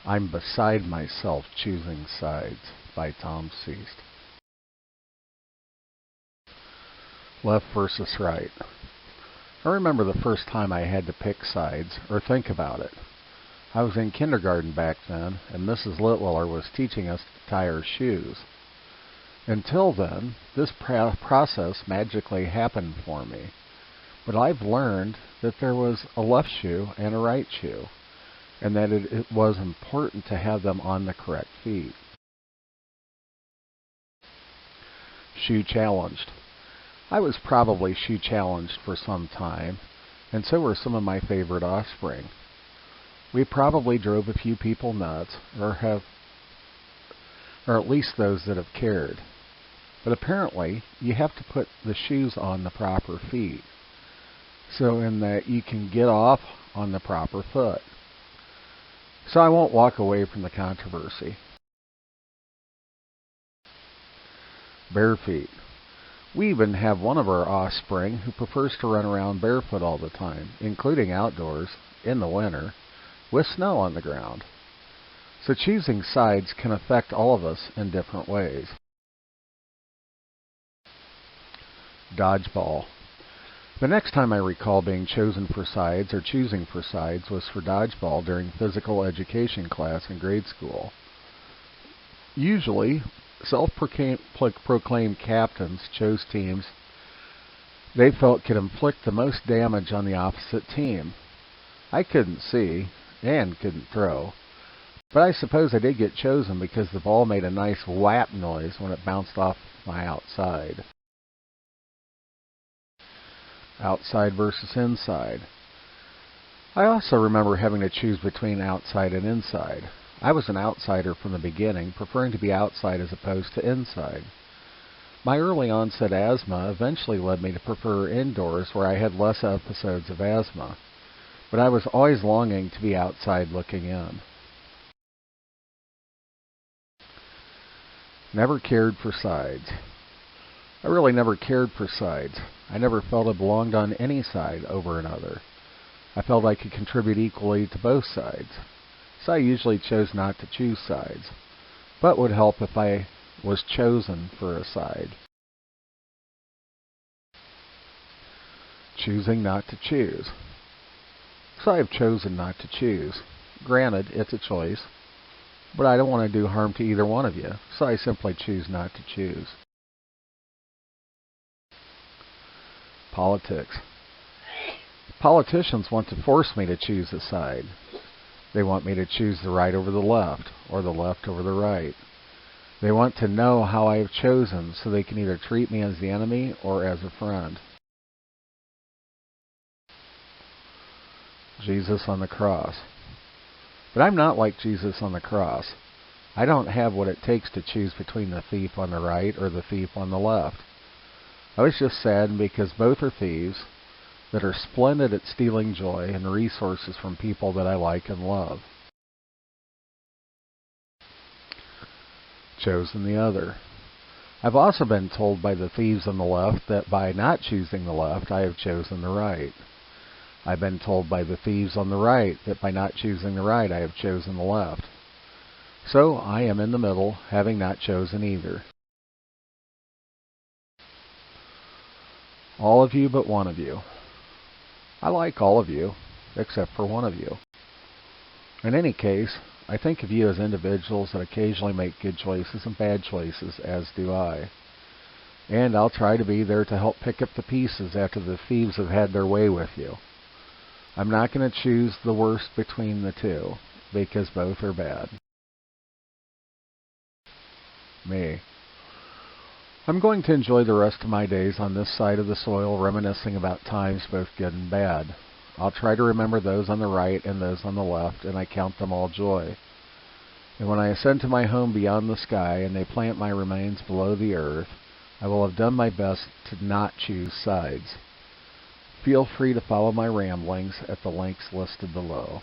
I'm beside myself choosing sides by Tom Seast. Left versus right. I remember the first time I had to pick sides or think about it. I was in kindergarten back then, and Mrs. Litwiller was teaching us to tie our shoes. Until then, this process magically happened for me. But I've learned that there was a left shoe and a right shoe, and that it was important to have them on the correct feet. Shoe challenged. I was probably shoe challenged for some time, and so were some of my favorite offspring. We probably drove a few people nuts, or at least those that have cared. But apparently, you have to put the shoes on the proper feet, so in that you can get off on the proper foot. So I won't walk away from the controversy. Bare feet. We even have one of our offspring who prefers to run around barefoot all the time, including outdoors, in the winter, with snow on the ground. So choosing sides can affect all of us in different ways. Dodgeball. The next time I recall being chosen for sides or choosing for sides was for dodgeball during physical education class in grade school. Usually, self-proclaimed captains chose teams they felt could inflict the most damage on the opposite team. I couldn't see and couldn't throw, but I suppose I did get chosen because the ball made a nice whap noise when it bounced off my outside. Outside versus inside. I also remember having to choose between outside and inside. I was an outsider from the beginning, preferring to be outside as opposed to inside. My early onset asthma eventually led me to prefer indoors where I had less episodes of asthma, but I was always longing to be outside looking in. Never cared for sides. I really never cared for sides. I never felt I belonged on any side over another. I felt I could contribute equally to both sides. So I usually chose not to choose sides, but would help if I was chosen for a side. Choosing not to choose. So I've chosen not to choose. Granted, it's a choice, but I don't want to do harm to either one of you, so I simply choose not to choose. Politics. Politicians want to force me to choose a side. They want me to choose the right over the left, or the left over the right. They want to know how I have chosen so they can either treat me as the enemy or as a friend. Jesus on the cross. But I'm not like Jesus on the cross. I don't have what it takes to choose between the thief on the right or the thief on the left. I was just saddened because both are thieves that are splendid at stealing joy and resources from people that I like and love. Chosen the other. I've also been told by the thieves on the left that by not choosing the left, I have chosen the right. I've been told by the thieves on the right that by not choosing the right, I have chosen the left. So I am in the middle, having not chosen either. All of you but one of you. I like all of you, except for one of you. In any case, I think of you as individuals that occasionally make good choices and bad choices, as do I. And I'll try to be there to help pick up the pieces after the thieves have had their way with you. I'm not going to choose the worst between the two, because both are bad. Me. I'm going to enjoy the rest of my days on this side of the soil, reminiscing about times both good and bad. I'll try to remember those on the right and those on the left, and I count them all joy. And when I ascend to my home beyond the sky, and they plant my remains below the earth, I will have done my best to not choose sides. Feel free to follow my ramblings at the links listed below.